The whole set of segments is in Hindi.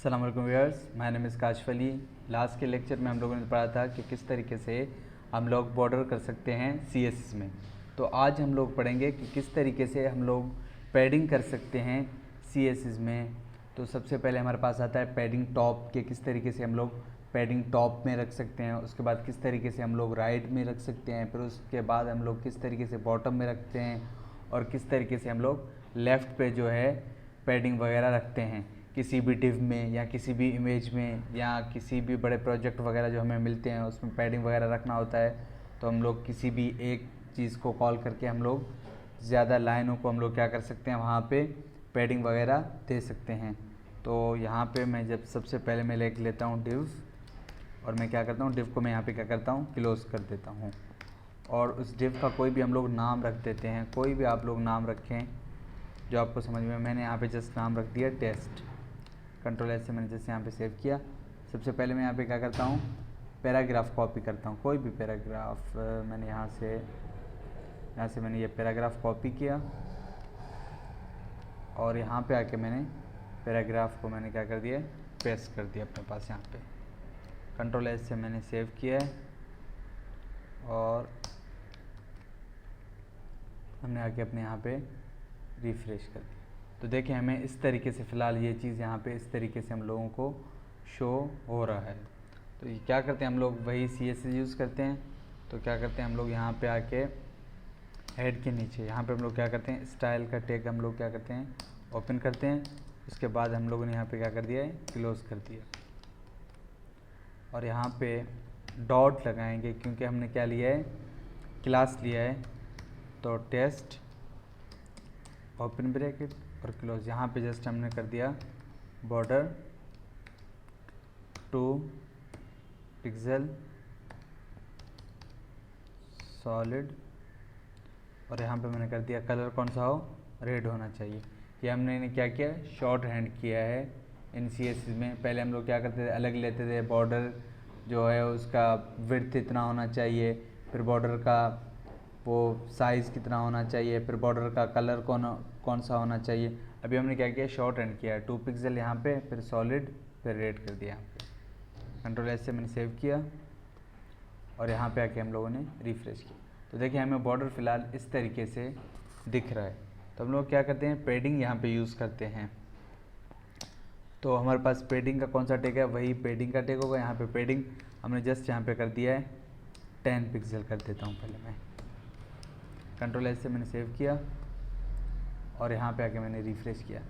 अस्सलाम वालेकुम viewers, my name is Kashif Ali. Last के लेक्चर में हम लोगों ने पढ़ा था कि किस तरीके से हम लोग बॉर्डर कर सकते हैं CSS में। तो आज हम लोग पढ़ेंगे कि किस तरीके से हम लोग पैडिंग कर सकते हैं CSS में। तो सबसे पहले हमारे पास आता है पैडिंग टॉप के, किस तरीके से हम लोग पैडिंग टॉप में रख सकते हैं। उसके बाद किस तरीके से हम लोग राइट में रख सकते हैं। फिर उसके बाद हम लोग किस तरीके से बॉटम में रखते हैं और किस तरीके से हम लोग लेफ़्ट पे जो है पैडिंग वगैरह रखते हैं किसी भी डिव में या किसी भी इमेज में या किसी भी बड़े प्रोजेक्ट वगैरह जो हमें मिलते हैं उसमें पैडिंग वगैरह रखना होता है। तो हम लोग किसी भी एक चीज़ को कॉल करके हम लोग ज़्यादा लाइनों को हम लोग क्या कर सकते हैं, वहाँ पे पैडिंग वगैरह दे सकते हैं। तो यहाँ पे मैं जब सबसे पहले मैं लिख लेता हूँ डिव, और मैं क्या करता हूँ, डिव को मैं यहाँ पे क्या करता हूँ, क्लोज़ कर देता हूँ। और उस डिव का कोई भी हम लोग नाम रख देते हैं, कोई भी आप लोग नाम रखें जो आपको समझ में। मैंने यहाँ पे जस्ट नाम रख दिया टेस्ट। कंट्रोल एस से मैंने जैसे यहाँ पे सेव किया। सबसे पहले मैं यहाँ पे क्या करता हूँ, पैराग्राफ कॉपी करता हूँ। कोई भी पैराग्राफ मैंने यहाँ से मैंने ये पैराग्राफ कॉपी किया और यहाँ पे आके मैंने पैराग्राफ को मैंने क्या कर दिया, पेस्ट कर दिया अपने पास यहाँ पे। कंट्रोल एस से मैंने सेव किया है और हमने आके अपने यहाँ पे रिफ्रेश कर दिया। तो देखें हमें इस तरीके से फ़िलहाल ये चीज़ यहाँ पे इस तरीके से हम लोगों को शो हो रहा है। तो ये क्या करते हैं, हम लोग वही CSS यूज़ करते हैं। तो क्या करते हैं हम लोग यहाँ पे आके हेड के नीचे यहाँ पे हम लोग क्या करते हैं, स्टाइल का टैग हम लोग क्या करते हैं, ओपन करते हैं। उसके बाद हम लोगों ने यहाँ पे क्या कर दिया है, क्लोज़ कर दिया। और यहाँ पे डॉट लगाएंगे क्योंकि हमने क्या लिया है, क्लास लिया है। तो टेस्ट ओपन ब्रैकेट और क्लोज। यहाँ पे जस्ट हमने कर दिया बॉर्डर 2 पिक्सल सॉलिड, और यहाँ पे मैंने कर दिया कलर कौन सा हो, रेड होना चाहिए। ये हमने क्या किया, शॉर्ट हैंड किया है इन CSS में। पहले हम लोग क्या करते थे, अलग लेते थे, बॉर्डर जो है उसका विड्थ इतना होना चाहिए, फिर बॉर्डर का वो साइज़ कितना होना चाहिए, फिर बॉर्डर का कलर कौन सा होना चाहिए। अभी हमने क्या किया, शॉर्ट हैंड किया है, 2 पिक्सल यहाँ पे, फिर सॉलिड, फिर रेड कर दिया यहाँ पे। कंट्रोल एस से मैंने सेव किया और यहाँ पे आके हम लोगों ने रिफ्रेश किया। तो देखिए हमें बॉर्डर फ़िलहाल इस तरीके से दिख रहा है। तो हम लोग क्या करते हैं, पैडिंग यहाँ पे यूज़ करते हैं। तो हमारे पास पैडिंग का कौन सा टैग है, वही पैडिंग का टैग होगा। यहाँ पे पैडिंग हमने जस्ट यहाँ पे कर दिया है 10 पिक्सल कर देता हूँ पहले मैं। कंट्रोल एस से मैंने सेव किया और यहाँ पे आके मैंने रिफ़्रेश किया।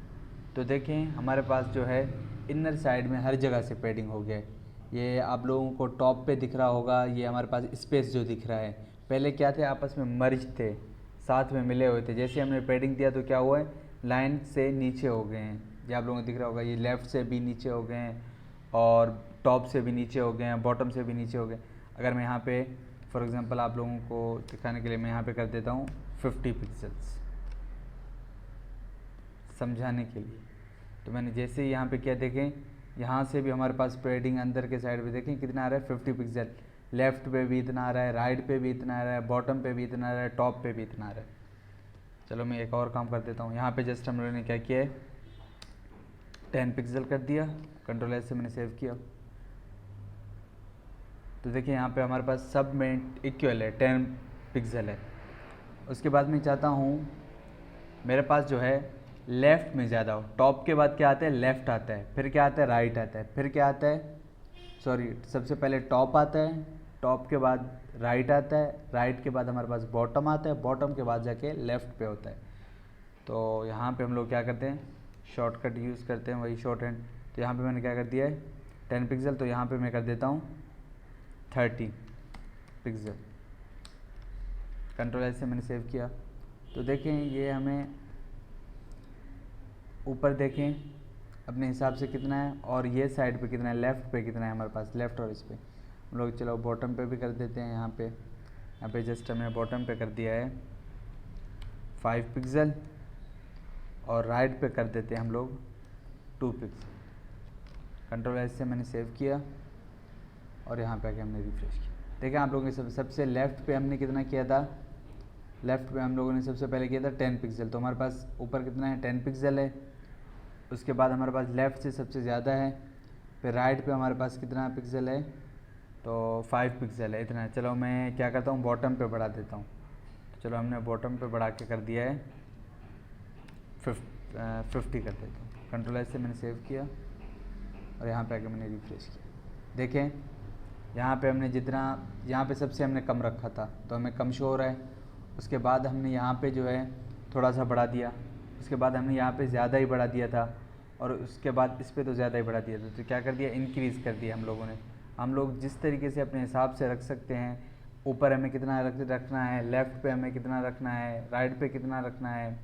तो देखें हमारे पास जो है इनर साइड में हर जगह से पैडिंग हो गया है। ये आप लोगों को टॉप पे दिख रहा होगा, ये हमारे पास स्पेस जो दिख रहा है। पहले क्या थे, आपस में मर्ज थे, साथ में मिले हुए थे। जैसे हमने पैडिंग दिया तो क्या हुआ है, लाइन से नीचे हो गए हैं। ये आप लोगों को दिख रहा होगा, ये लेफ़्ट से भी नीचे हो गए हैं और टॉप से भी नीचे हो गए हैं, बॉटम से भी नीचे हो गए। अगर मैं यहाँ पे फॉर एग्ज़ाम्पल आप लोगों को दिखाने के लिए मैं यहाँ पे कर देता हूँ 50 पिक्सल्स समझाने के लिए। तो मैंने जैसे ही यहाँ पे क्या देखें, यहाँ से भी हमारे पास पैडिंग अंदर के साइड पे देखें कितना आ रहा है, 50 पिक्सल। लेफ़्ट पे भी इतना आ रहा है, राइट पे भी इतना आ रहा है, बॉटम पे भी इतना आ रहा है, टॉप पे भी इतना आ रहा है। चलो मैं एक और काम कर देता हूँ। यहाँ पे जस्ट हम लोगों ने क्या किया है, 10 पिक्सल कर दिया। कंट्रोल एस से मैंने सेव किया। तो देखिए यहाँ पे हमारे पास सब में इक्वल है, 10 पिक्सल है। उसके बाद मैं चाहता हूँ मेरे पास जो है लेफ़्ट में ज़्यादा हो। टॉप के बाद क्या आता है, लेफ़्ट आता है, फिर क्या आता है, राइट आता है, फिर क्या आता है, सॉरी सबसे पहले टॉप आता है, टॉप के बाद राइट आता है, राइट के बाद हमारे पास बॉटम आता है, बॉटम के बाद जाके लेफ़्ट पे होता है। तो यहाँ पे हम लोग क्या करते हैं, शॉर्टकट यूज़ करते हैं, वही शॉर्ट हैंड। तो यहाँ पे मैंने क्या कर दिया है 10 पिक्सल, तो यहाँ पे मैं कर देता हूँ 30 पिक्सल। कंट्रोल एस से मैंने सेव किया। तो देखें ये हमें ऊपर देखें अपने हिसाब से कितना है और ये साइड पे कितना है, लेफ़्ट पे कितना है हमारे पास, लेफ़्ट और इस पे हम लोग चलो बॉटम पे भी कर देते हैं। यहाँ पे जस्ट हमने बॉटम पे कर दिया है 5 पिक्सल और राइट पे कर देते हैं हम लोग 2 पिक्सल। कंट्रोल एस से मैंने सेव किया और यहाँ पे आके हमने रिफ्रेश किया। देखें आप लोगों ने सबसे लेफ़्ट पे हमने कितना किया था, लेफ़्ट पे हम लोगों ने सबसे पहले किया था 10 पिक्सल। तो हमारे पास ऊपर कितना है, 10 पिक्सल है। उसके बाद हमारे पास लेफ़्ट से सबसे ज़्यादा है, फिर राइट पे हमारे पास कितना पिक्सल है, तो 5 पिक्सल है, इतना है। चलो मैं क्या करता हूँ, बॉटम पे बढ़ा देता हूँ। तो चलो हमने बॉटम पे बढ़ा के कर दिया है 50 कर देता हूँ। कंट्रोल एस से मैंने सेव किया और यहाँ पे आके मैंने रिफ्रेश किया। देखें यहाँ पे हमने जितना, यहाँ पे सबसे हमने कम रखा था तो हमें कम शो हो रहा है। उसके बाद हमने यहाँ पे जो है थोड़ा सा बढ़ा दिया, उसके बाद हमने यहाँ पे ज़्यादा ही बढ़ा दिया था, और उसके बाद इस पे तो ज़्यादा ही बढ़ा दिया था। तो क्या कर दिया, इंक्रीज़ कर दिया हम लोगों ने। हम लोग जिस तरीके से अपने हिसाब से रख सकते हैं, ऊपर हमें कितना रखना है, लेफ़्ट पे हमें कितना रखना है, राइट पे कितना रखना है,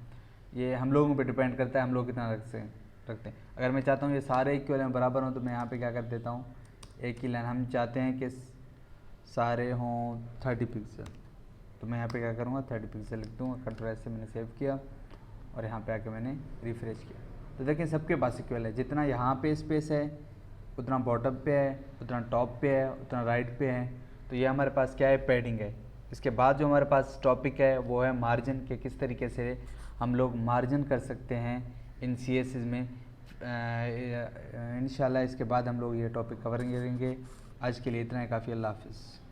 ये हम लोगों पे डिपेंड करता है हम लोग कितना रखते हैं। अगर मैं चाहता हूँ ये सारे इक्वल में बराबर हों तो मैं यहाँ पे क्या कर देता हूँ, एक ही लाइन, हम चाहते हैं कि सारे हों 30 पिक्सल, तो मैं यहाँ पे क्या करूँगा 30 पिक्सल लिख दूँगा। कंट्रोल एस से मैंने सेव किया और यहाँ पे आके मैंने रिफ़्रेश किया। तो देखिए सबके पास इक्वल है, जितना यहाँ पे स्पेस है उतना बॉटम पे है, उतना टॉप पे है, उतना राइट पे है। तो ये हमारे पास क्या है, पैडिंग है। इसके बाद जो हमारे पास टॉपिक है वो है मार्जिन के, किस तरीके से हम लोग मार्जिन कर सकते हैं इन CSS में। इंशाल्लाह इसके बाद हम लोग ये टॉपिक कवर करेंगे। आज के लिए इतना ही काफ़ी। अल्लाह हाफ़िज़।